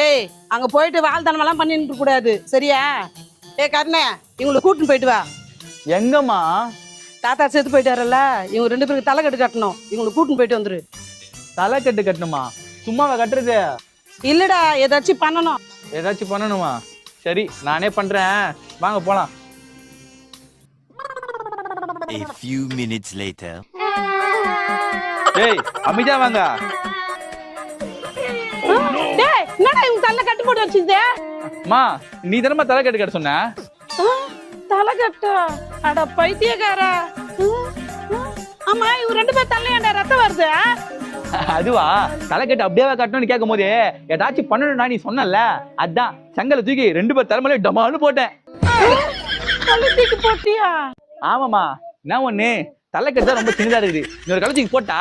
ஏய் அங்க போயிட்டு வாழ்த்தனமெல்லாம் பண்ணிட்டு கூடாது சரியா? கருணே இவங்களுக்கு கூட்டின்னு போயிட்டு வா. எங்கம்மா? தாத்தா செத்து போயிட்டாரல்ல, இவங்க 2 பேருக்கு தலை கட்டு கட்டணும். இவங்களுக்கு கூட்டின்னு போயிட்டு வந்துரு. தலை கட்டு கட்டணுமா? சும்மாவா கட்டுறது? இல்லடா ஏதாச்சும் பண்ணணும். ஏதாச்சும் பண்ணணுமா? சரி நானே பண்றேன், வாங்க போலாம். A few minutes later. ஏய் அமைதியா வாங்க. டேய் என்னடா இவங்க தலை கட்டு போட்டு வச்சிருந்தே? அம்மா நீ தானம்மா தலை கட்டு கட்ட சொன்ன? தலை கட்டா? அட பைத்தியக்காரா. ஆமா இவங்க 2 பேர் தலையாண்டா ரத்தம் வருது. அதுவா, தலை கட்டு அப்படியே கட்டணும்னு கேட்கும் போது ஏதாச்சும் பண்ணணும்னா நீ சொன்னல, அதான் சங்கலை தூக்கி 2 பேர் தலைமையில டமான்னு போட்டேன். தூக்கி போட்டியா? ஆமாமா, நான் ஒண்ணு தலை கட்டு தான் ரொம்ப சின்னதா இருக்குது, இன்னொரு கலை தூக்கி போட்டா